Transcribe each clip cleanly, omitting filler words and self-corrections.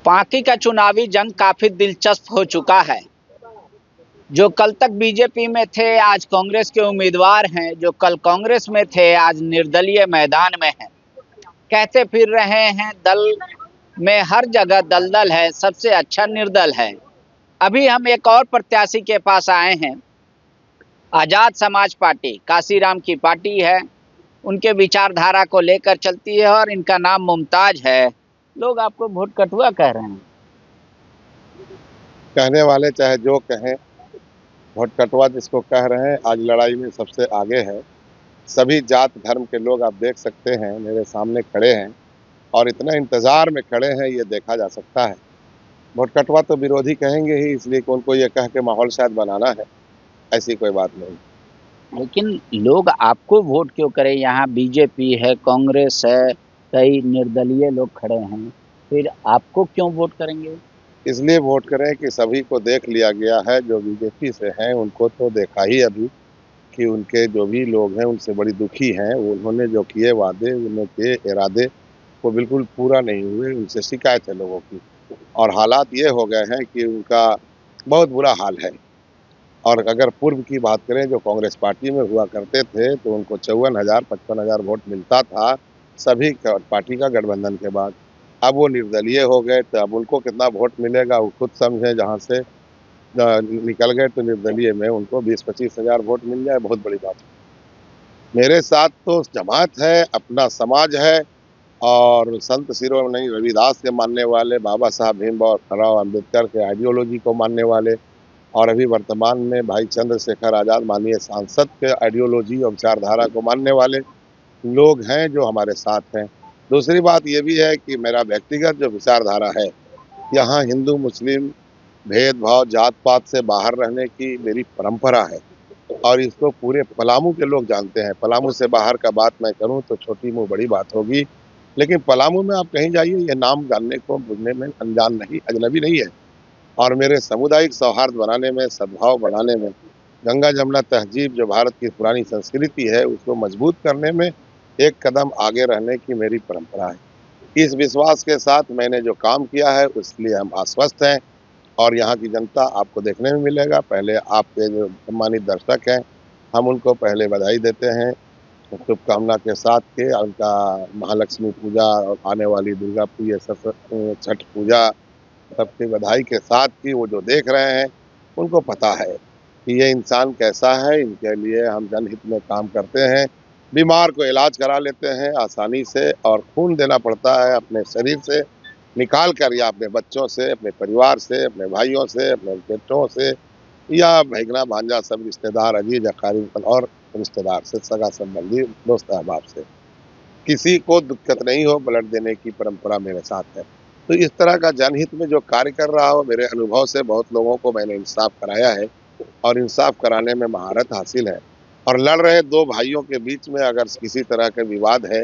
पांकी का चुनावी जंग काफी दिलचस्प हो चुका है। जो कल तक बीजेपी में थे आज कांग्रेस के उम्मीदवार हैं, जो कल कांग्रेस में थे आज निर्दलीय मैदान में हैं। कहते फिर रहे हैं दल में हर जगह दलदल है, सबसे अच्छा निर्दल है। अभी हम एक और प्रत्याशी के पास आए हैं। आजाद समाज पार्टी काशीराम की पार्टी है, उनके विचारधारा को लेकर चलती है और इनका नाम मुमताज है। लोग आपको वोट कटुआ कह रहे हैं। कहने वाले चाहे जो कहें, वोट कटवा जिसको कह रहे हैं आज लड़ाई में सबसे आगे है। सभी जात धर्म के लोग आप देख सकते हैं मेरे सामने खड़े हैं और इतना इंतजार में खड़े हैं, ये देखा जा सकता है। वोट कटवा तो विरोधी कहेंगे ही, इसलिए कि उनको ये कह के माहौल शायद बनाना है, ऐसी कोई बात नहीं। लेकिन लोग आपको वोट क्यों करें? यहाँ बीजेपी है, कांग्रेस है, कई निर्दलीय लोग खड़े हैं, फिर आपको क्यों वोट करेंगे? इसलिए वोट करें कि सभी को देख लिया गया है। जो बीजेपी से हैं उनको तो देखा ही अभी कि उनके जो भी लोग हैं उनसे बड़ी दुखी हैं। उन्होंने जो किए वादे, उनके इरादे वो बिल्कुल पूरा नहीं हुए, उनसे शिकायत है लोगों की। और हालात ये हो गए हैं कि उनका बहुत बुरा हाल है। और अगर पूर्व की बात करें जो कांग्रेस पार्टी में हुआ करते थे तो उनको 54,000 55,000 वोट मिलता था सभी पार्टी का गठबंधन के बाद। अब वो निर्दलीय हो गए तो अब उनको कितना वोट मिलेगा वो खुद समझे। जहाँ से निकल गए तो निर्दलीय में उनको 20-25 हजार वोट मिल जाए, बहुत बड़ी बात है। मेरे साथ तो जमात है, अपना समाज है और संत शिरोमणि रविदास के मानने वाले, बाबा साहब भीमराव अम्बेडकर के आइडियोलॉजी को मानने वाले और अभी वर्तमान में भाई चंद्रशेखर आजाद माननीय सांसद के आइडियोलॉजी और विचारधारा को मानने वाले लोग हैं जो हमारे साथ हैं। दूसरी बात ये भी है कि मेरा व्यक्तिगत जो विचारधारा है, यहाँ हिंदू मुस्लिम भेदभाव जात पात से बाहर रहने की मेरी परंपरा है और इसको पूरे पलामू के लोग जानते हैं। पलामू से बाहर का बात मैं करूं तो छोटी मुँह बड़ी बात होगी, लेकिन पलामू में आप कहीं जाइए ये नाम जानने को बुझने में अनजान नहीं, अजनबी नहीं है। और मेरे सामुदायिक सौहार्द बनाने में, सद्भाव बनाने में, गंगा जमुना तहजीब जो भारत की पुरानी संस्कृति है उसको मजबूत करने में एक कदम आगे रहने की मेरी परंपरा है। इस विश्वास के साथ मैंने जो काम किया है उसलिए हम आश्वस्त हैं और यहाँ की जनता आपको देखने में मिलेगा। पहले आपके जो सम्मानित दर्शक हैं हम उनको पहले बधाई देते हैं शुभकामना के साथ के उनका महालक्ष्मी पूजा और आने वाली दुर्गा पूजा, छठ पूजा सबकी बधाई के साथ कि वो जो देख रहे हैं उनको पता है कि ये इंसान कैसा है। इनके लिए हम जनहित में काम करते हैं। बीमार को इलाज करा लेते हैं आसानी से और खून देना पड़ता है अपने शरीर से निकाल कर या अपने बच्चों से, अपने परिवार से, अपने भाइयों से, अपने बेटों से या भैगना भांजा सब रिश्तेदार अजीज अकारीब और रिश्तेदार से, सगा संबंधी, दोस्त अहबाब से किसी को दिक्कत नहीं हो, ब्लड देने की परंपरा मेरे साथ है। तो इस तरह का जनहित में जो कार्य कर रहा हो, मेरे अनुभव से बहुत लोगों को मैंने इंसाफ कराया है और इंसाफ कराने में महारत हासिल है। और लड़ रहे दो भाइयों के बीच में अगर किसी तरह का विवाद है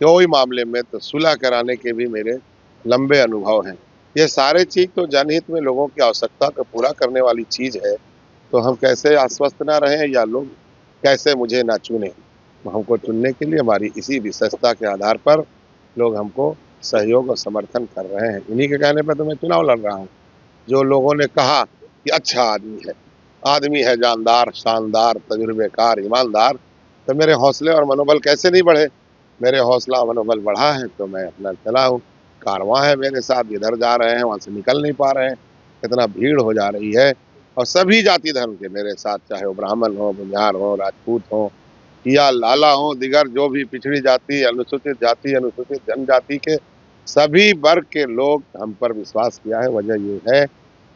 कोई मामले में तो सुलह कराने के भी मेरे लंबे अनुभव हैं। ये सारे चीज तो जनहित में लोगों की आवश्यकता को पूरा करने वाली चीज है, तो हम कैसे आश्वस्त ना रहें या लोग कैसे मुझे ना चुने। हमको चुनने के लिए हमारी इसी विशेषता के आधार पर लोग हमको सहयोग और समर्थन कर रहे हैं। इन्हीं के कहने पर तो मैं चुनाव लड़ रहा हूँ। जो लोगों ने कहा कि अच्छा आदमी है जानदार, शानदार, तजुर्बेकार, ईमानदार, तो मेरे हौसले और मनोबल कैसे नहीं बढ़े। मेरे हौसला मनोबल बढ़ा है तो मैं अपना चला हूँ। कारवां है मेरे साथ, इधर जा रहे हैं वहाँ से निकल नहीं पा रहे हैं, इतना भीड़ हो जा रही है। और सभी जाति धर्म के मेरे साथ, चाहे वो ब्राह्मण हो, बनियार हो, राजपूत हो या लाला हो, दिगर जो भी पिछड़ी जाति, अनुसूचित जनजाति के सभी वर्ग के लोग हम पर विश्वास किया है। वजह ये है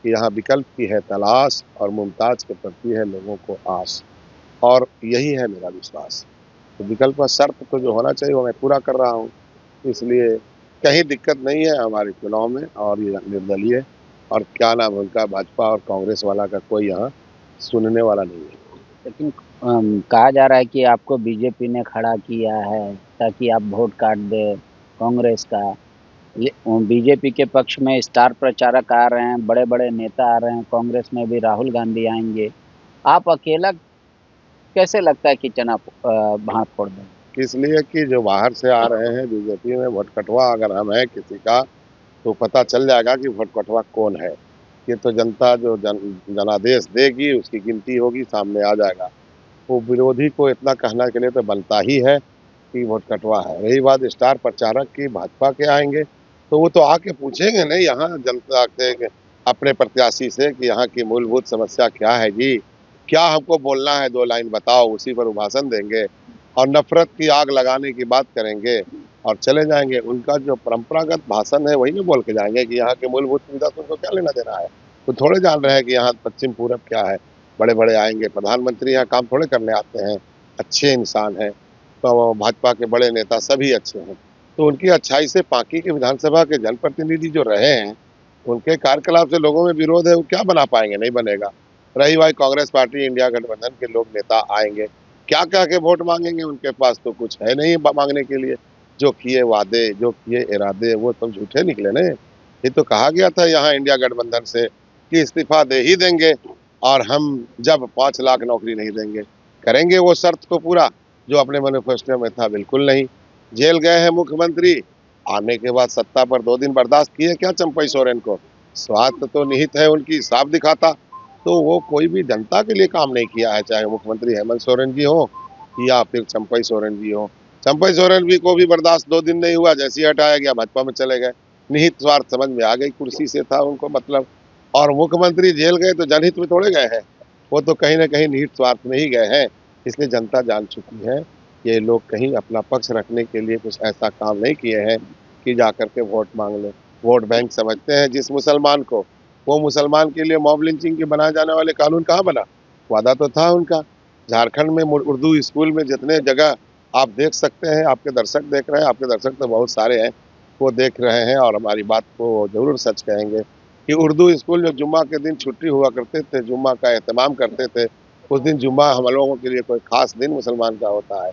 कि यहाँ विकल्प की है तलाश और मुमताज के प्रति है लोगों को आस, और यही है मेरा विश्वास। तो विकल्प का शर्त तो जो होना चाहिए वो मैं पूरा कर रहा हूँ, इसलिए कहीं दिक्कत नहीं है हमारे चुनाव में। और ये निर्दलीय और क्या नाम है उनका, भाजपा और कांग्रेस वाला का कोई यहाँ सुनने वाला नहीं है। लेकिन कहा जा रहा है कि आपको बीजेपी ने खड़ा किया है ताकि आप वोट काट दे कांग्रेस का। बीजेपी के पक्ष में स्टार प्रचारक आ रहे हैं, बड़े बड़े नेता आ रहे हैं, कांग्रेस में भी राहुल गांधी आएंगे। आप अकेला कैसे लगता है कि चुनाव भांड़ फोड़ दें? इसलिए कि जो बाहर से आ रहे हैं बीजेपी में वोट कटवा अगर हम है किसी का तो पता चल जाएगा कि भटकटवा कौन है। ये तो जनता जो जनादेश देगी उसकी गिनती होगी, सामने आ जाएगा। वो विरोधी को इतना कहने के लिए तो बनता ही है कि वोट कटवा है। रही बात स्टार प्रचारक की, भाजपा के आएंगे तो वो तो आके पूछेंगे नहीं यहाँ जनता के अपने प्रत्याशी से कि यहाँ की मूलभूत समस्या क्या है जी, क्या हमको बोलना है, 2 लाइन बताओ, उसी पर वो भाषण देंगे और नफरत की आग लगाने की बात करेंगे और चले जाएंगे। उनका जो परंपरागत भाषण है वही में बोल के जाएंगे कि यहाँ के मूलभूत सुविधा से उनको क्या लेना देना है। तो थोड़े जान रहे हैं कि यहाँ पश्चिम पूरब क्या है। बड़े बड़े आएंगे प्रधानमंत्री, यहाँ काम थोड़े करने आते हैं, अच्छे इंसान हैं, तो भाजपा के बड़े नेता सभी अच्छे हैं। तो उनकी अच्छाई से बाकी के विधानसभा के जनप्रतिनिधि जो रहे हैं, उनके कार्यकलाप से लोगों में विरोध है, वो क्या बना पाएंगे, नहीं बनेगा। रही भाई कांग्रेस पार्टी, इंडिया गठबंधन के लोग नेता आएंगे, क्या क्या के वोट मांगेंगे, उनके पास तो कुछ है नहीं मांगने के लिए। जो किए वादे, जो किए इरादे, वो सब झूठे निकले ना। ये तो कहा गया था यहाँ इंडिया गठबंधन से कि इस्तीफा दे ही देंगे और हम जब 5 लाख नौकरी नहीं देंगे, करेंगे वो शर्त को पूरा जो अपने मैनिफेस्टो में था। बिल्कुल नहीं। जेल गए हैं मुख्यमंत्री, आने के बाद सत्ता पर 2 दिन बर्दाश्त किए क्या चंपई सोरेन को? स्वार्थ तो निहित है उनकी, साफ दिखाता। तो वो कोई भी जनता के लिए काम नहीं किया है, चाहे मुख्यमंत्री हेमंत सोरेन जी हो या फिर चंपई सोरेन जी हो। चंपई सोरेन भी को भी बर्दाश्त 2 दिन नहीं हुआ, जैसे ही हटाया गया भाजपा में चले गए। निहित स्वार्थ समझ में आ गई, कुर्सी से था उनको मतलब। और मुख्यमंत्री जेल गए तो जनहित में थोड़े गए हैं, वो तो कहीं ना कहीं निहित स्वार्थ में ही गए हैं। इसलिए जनता जान चुकी है ये लोग कहीं अपना पक्ष रखने के लिए कुछ ऐसा काम नहीं किए हैं कि जाकर के वोट मांग ले। वोट बैंक समझते हैं जिस मुसलमान को, वो मुसलमान के लिए मॉब लिंचिंग के बनाए जाने वाले कानून कहाँ बना? वादा तो था उनका। झारखंड में उर्दू स्कूल में जितने जगह आप देख सकते हैं, आपके दर्शक देख रहे हैं, आपके दर्शक तो बहुत सारे हैं, वो देख रहे हैं और हमारी बात को जरूर सच कहेंगे कि उर्दू स्कूल जो जुम्मा के दिन छुट्टी हुआ करते थे, जुम्मा का एहतमाम करते थे, उस दिन जुम्मा हम लोगों के लिए कोई खास दिन मुसलमान का होता है,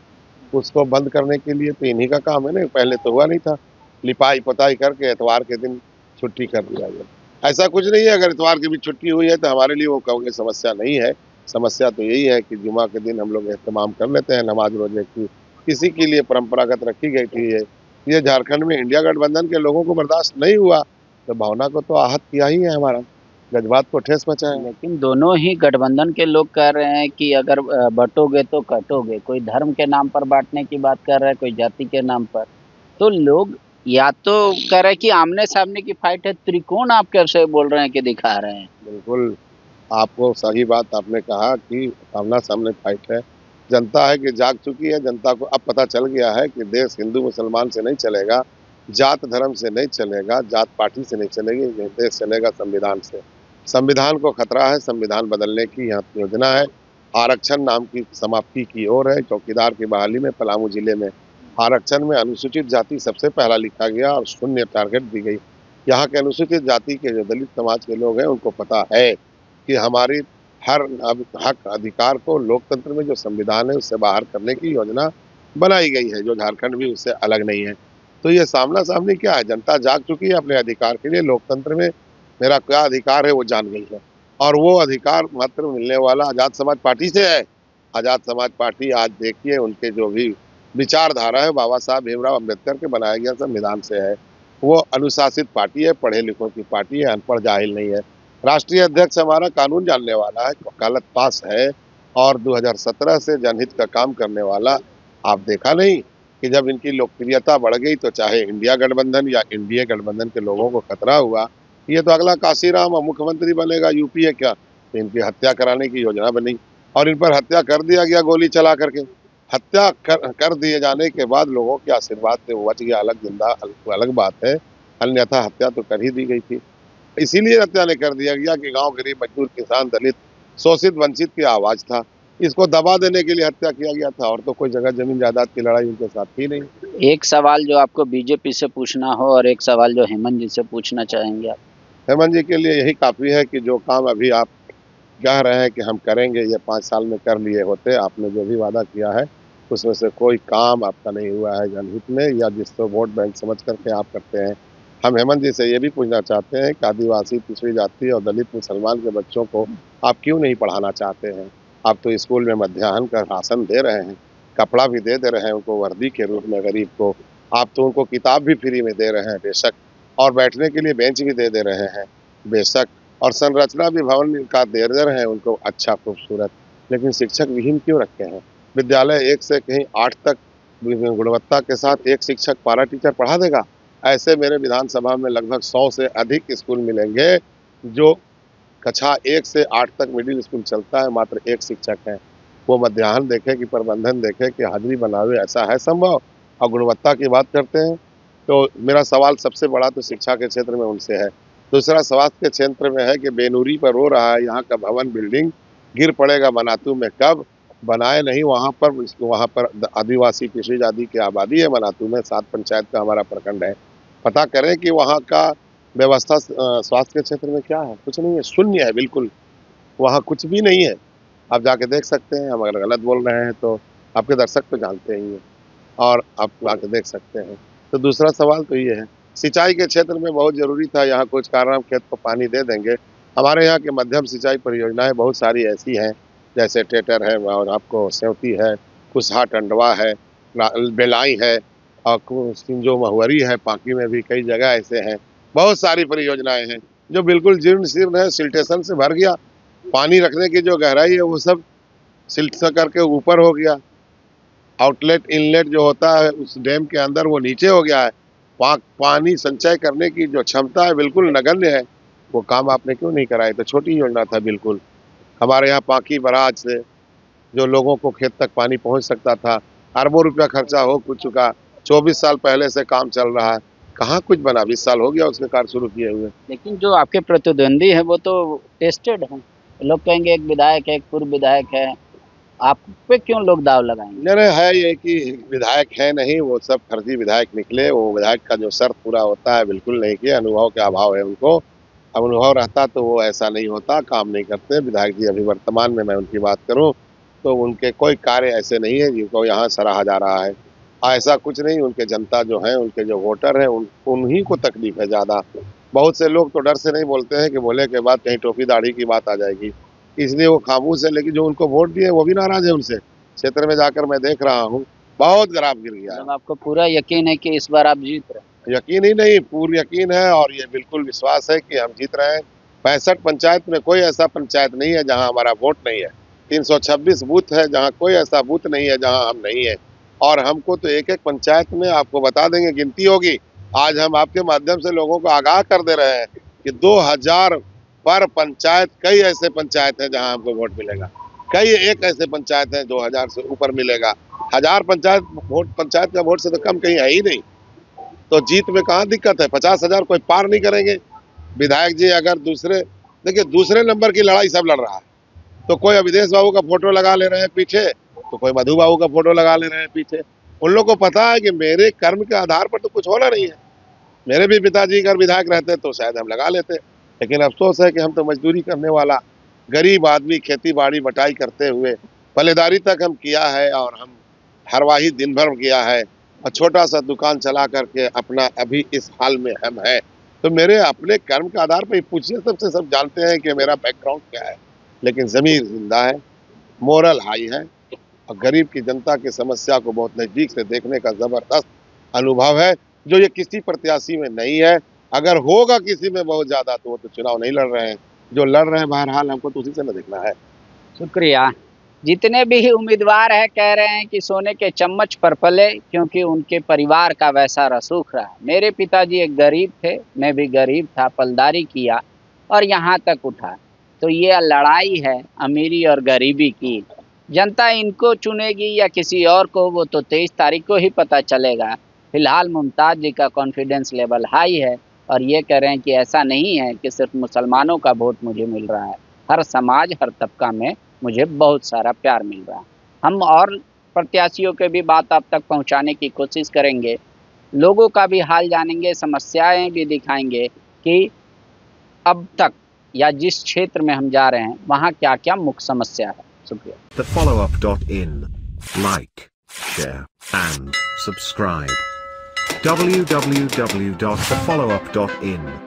उसको बंद करने के लिए तो इन्हीं का काम है ना। पहले तो हुआ नहीं था, लिपाई पोताई करके एतवार के दिन छुट्टी कर दिया गया। ऐसा कुछ नहीं है, अगर इतवार की भी छुट्टी हुई है तो हमारे लिए वो कहोगे समस्या नहीं है। समस्या तो यही है कि जुमा के दिन हम लोग एहतमाम कर लेते हैं नमाज रोजे की, किसी के लिए परंपरागत रखी गई थी ये झारखंड में इंडिया गठबंधन के लोगों को बर्दाश्त नहीं हुआ, तो भावना को तो आहत किया ही है, हमारा जज्बात को ठेस पहुंचा है। लेकिन दोनों ही गठबंधन के लोग कह रहे हैं कि अगर बंटोगे तो कटोगे। कोई धर्म के नाम पर बांटने की बात कर रहा है, कोई जाति के नाम पर। तो लोग या तो कह रहे हैं कि आमने सामने की फाइट है, त्रिकोण आप कैसे बोल रहे हैं कि दिखा रहे हैं? बिल्कुल, आपको सही बात आपने कहा कि आमना सामने फाइट है। जनता है कि जाग चुकी है, जनता को अब पता चल गया है कि देश हिंदू मुसलमान से नहीं चलेगा, जात धर्म से नहीं चलेगा, जात पार्टी से नहीं चलेगी, ये देश चलेगा संविधान से। संविधान को खतरा है, संविधान बदलने की यहाँ योजना है। आरक्षण नाम की समाप्ति की ओर है। चौकीदार की बहाली में पलामू जिले में आरक्षण में अनुसूचित जाति सबसे पहला लिखा गया और 0 टारगेट दी गई। यहाँ के अनुसूचित जाति के जो दलित समाज के लोग हैं उनको पता है कि हमारी हर हक अधिकार को लोकतंत्र में जो संविधान है उससे बाहर करने की योजना बनाई गई है, जो झारखंड भी उससे अलग नहीं है। तो ये सामना सामनी क्या है, जनता जाग चुकी है अपने अधिकार के लिए। लोकतंत्र में मेरा क्या अधिकार है वो जान गई है, और वो अधिकार मात्र मिलने वाला आजाद समाज पार्टी से है। आजाद समाज पार्टी आज देखिए उनके जो भी विचारधारा है बाबा साहब भीमराव अम्बेडकर के बनाया गया संविधान से है। वो अनुशासित पार्टी है, पढ़े लिखों की पार्टी है, अनपढ़ जाहिल नहीं है। राष्ट्रीय अध्यक्ष हमारा कानून जानने वाला है, वकालत पास है और 2017 से जनहित का काम करने वाला। आप देखा नहीं कि जब इनकी लोकप्रियता बढ़ गई तो चाहे इंडिया गठबंधन या एनडीए गठबंधन के लोगों को खतरा हुआ ये तो अगला काशीराम मुख्यमंत्री बनेगा यूपी है क्या, तो इनकी हत्या कराने की योजना बनी और इन पर हत्या कर दिया गया गोली चला करके। हत्या कर दिए जाने के बाद लोगों के आशीर्वाद से बच गया, अलग जिंदा अलग बात है, अन्यथा हत्या तो कर ही दी गई थी। इसीलिए हत्या नहीं कर दिया गया कि गांव गरीब मजदूर किसान दलित शोषित वंचित की आवाज था, इसको दबा देने के लिए हत्या किया गया था, और तो कोई जगह जमीन जायदाद की लड़ाई उनके साथ थी नहीं। एक सवाल जो आपको बीजेपी से पूछना हो और एक सवाल जो हेमंत जी से पूछना चाहेंगे आप? हेमंत जी के लिए यही काफी है कि जो काम अभी आप कह रहे हैं कि हम करेंगे, ये 5 साल में कर लिए होते। आपने जो भी वादा किया है उसमें से कोई काम आपका नहीं हुआ है जनहित में, या जिसको वोट बैंक समझ करके आप करते हैं। हम हेमंत जी से ये भी पूछना चाहते हैं कि आदिवासी, पिछड़ी जाति और दलित मुसलमान के बच्चों को आप क्यों नहीं पढ़ाना चाहते हैं? आप तो स्कूल में मध्याह्न का राशन दे रहे हैं, कपड़ा भी दे रहे हैं उनको वर्दी के रूप में गरीब को, आप तो उनको किताब भी फ्री में दे रहे हैं बेशक, और बैठने के लिए बेंच भी दे रहे हैं बेशक, और संरचना भी भवन का दे रहे हैं उनको अच्छा खूबसूरत, लेकिन शिक्षक विहीन क्यों रखे हैं? विद्यालय 1 से कहीं 8 तक गुणवत्ता के साथ एक शिक्षक पारा टीचर पढ़ा देगा। ऐसे मेरे विधानसभा में लगभग 100 से अधिक स्कूल मिलेंगे जो कक्षा 1 से 8 तक मिडिल स्कूल चलता है, मात्र एक शिक्षक है। वो मध्याह्न देखे कि प्रबंधन देखे कि हाजिरी बनावे, ऐसा है संभव? और गुणवत्ता की बात करते हैं तो मेरा सवाल सबसे बड़ा तो शिक्षा के क्षेत्र में उनसे है। दूसरा स्वास्थ्य के क्षेत्र में है कि बेनूरी पर रो रहा है, यहाँ का भवन बिल्डिंग गिर पड़ेगा मनातू में, कब बनाए नहीं वहाँ पर आदिवासी पिछड़ी जाति की आबादी है मनातू में, 7 पंचायत का हमारा प्रखंड है। पता करें कि वहाँ का व्यवस्था स्वास्थ्य के क्षेत्र में क्या है? कुछ नहीं है, शून्य है बिल्कुल, वहाँ कुछ भी नहीं है। आप जाके देख सकते हैं, हम अगर गलत बोल रहे हैं तो आपके दर्शक तो जानते ही हैं और आप आके देख सकते हैं। तो दूसरा सवाल तो ये है, सिंचाई के क्षेत्र में बहुत ज़रूरी था, यहाँ कुछ कारण हम खेत को पानी दे देंगे। हमारे यहाँ के मध्यम सिंचाई परियोजनाएं बहुत सारी ऐसी हैं, जैसे टेटर है और आपको सेवती है, कुसहा टंडवा है, बेलाई है और सिंजो महुअरी है, पांकी में भी कई जगह ऐसे हैं। बहुत सारी परियोजनाएं हैं जो बिल्कुल जीर्ण शीर्ण है, सिल्टेशन से भर गया, पानी रखने की जो गहराई है वो सब सिल्ट से करके ऊपर हो गया, आउटलेट इनलेट जो होता है उस डैम के अंदर वो नीचे हो गया है। पानी संचय करने की जो क्षमता है बिल्कुल नगण्य है। वो काम आपने क्यों नहीं कराया? तो छोटी योजना था बिल्कुल। हमारे यहाँ पांकी बराज से जो लोगों को खेत तक पानी पहुंच सकता था, अरबों रुपया खर्चा हो चुका, 24 साल पहले से काम चल रहा है, कहाँ कुछ बना? 20 साल हो गया उसके कार्य शुरू किए हुए। लेकिन जो आपके प्रतिद्वंदी है वो तो टेस्टेड है, लोग कहेंगे एक विधायक है, एक पूर्व विधायक है, आप पे क्यों लोग दाव लगाएंगे? मेरे है ये कि विधायक है नहीं, वो सब फर्जी विधायक निकले। वो विधायक का जो शर्त पूरा होता है बिल्कुल नहीं किया, अनुभव के अभाव है उनको। अब अनुभव रहता तो वो ऐसा नहीं होता, काम नहीं करते विधायक जी। अभी वर्तमान में मैं उनकी बात करूं तो उनके कोई कार्य ऐसे नहीं है जिनको यहाँ सराहा जा रहा है। ऐसा कुछ नहीं, उनके जनता जो है, उनके जो वोटर हैं, उन्हीं को तकलीफ है ज़्यादा। बहुत से लोग तो डर से नहीं बोलते हैं कि बोले के बाद कहीं टोपी दाढ़ी की बात आ जाएगी, इसलिए वो खामोश है। लेकिन जो उनको वोट दिए वो भी नाराज है उनसे। क्षेत्र में जाकर मैं देख रहा हूँ, बहुत ग्राफ गिर गया है। आपको पूरा यकीन है कि इस बार आप जीत रहे हैं? यकीन ही नहीं, पूर्ण यकीन है और ये बिल्कुल विश्वास है कि हम जीत रहे हैं। 65 पंचायत में कोई ऐसा पंचायत नहीं है जहां हमारा वोट नहीं है। 326 बूथ है जहां कोई ऐसा बूथ नहीं है जहां हम नहीं है। और हमको तो एक एक पंचायत में आपको बता देंगे, गिनती होगी। आज हम आपके माध्यम से लोगों को आगाह कर दे रहे हैं कि 2000 पर पंचायत, कई ऐसे पंचायत है जहाँ हमको वोट मिलेगा, कई एक ऐसे पंचायत है 2000 से ऊपर मिलेगा। 1000 पंचायत का वोट से तो कम कहीं है ही नहीं। तो जीत में कहाँ दिक्कत है? 50,000 कोई पार नहीं करेंगे। विधायक जी अगर देखिए दूसरे नंबर की लड़ाई सब लड़ रहा है, तो कोई अविदेश बाबू का फोटो लगा ले रहे हैं पीछे, तो कोई मधु बाबू का फोटो लगा ले रहे हैं पीछे। उन लोगों को पता है कि मेरे कर्म के आधार पर तो कुछ होना नहीं है। मेरे भी पिताजी अगर विधायक रहते तो शायद हम लगा लेते, लेकिन अफसोस है कि हम तो मजदूरी करने वाला गरीब आदमी, खेती बाड़ी बटाई करते हुए पल्लेदारी तक हम किया है और हम हरवाही दिन भर किया है और छोटा सा दुकान चला करके अपना अभी इस हाल में हम हैं। तो मेरे अपने कर्म के आधार पर पूछिए, सबसे सब जानते हैं कि मेरा बैकग्राउंड क्या है, लेकिन ज़मीर जिंदा है, मोरल हाई है और गरीब की जनता की समस्या को बहुत नज़दीक से देखने का ज़बरदस्त अनुभव है, जो ये किसी प्रत्याशी में नहीं है। अगर होगा किसी में बहुत ज़्यादा तो वो तो चुनाव नहीं लड़ रहे हैं, जो लड़ रहे हैं बहरहाल हमको तो उसी से न देखना है। शुक्रिया। जितने भी उम्मीदवार हैं कह रहे हैं कि सोने के चम्मच पर पले, क्योंकि उनके परिवार का वैसा रसूख रहा। मेरे पिताजी एक गरीब थे, मैं भी गरीब था, पलदारी किया और यहाँ तक उठा। तो ये लड़ाई है अमीरी और गरीबी की। जनता इनको चुनेगी या किसी और को, वो तो 23 तारीख को ही पता चलेगा। फिलहाल मुमताज़ जी का कॉन्फिडेंस लेवल हाई है और ये कह रहे हैं कि ऐसा नहीं है कि सिर्फ मुसलमानों का वोट मुझे मिल रहा है, हर समाज, हर तबका में मुझे बहुत सारा प्यार मिल रहा है। हम और प्रत्याशियों के भी बात आप तक पहुंचाने की कोशिश करेंगे, लोगों का भी हाल जानेंगे, समस्याएं भी दिखाएंगे कि अब तक या जिस क्षेत्र में हम जा रहे हैं वहाँ क्या क्या मुख्य समस्या है। शुक्रिया। TheFollowUp.in. Like, share and subscribe. www.thefollowup.in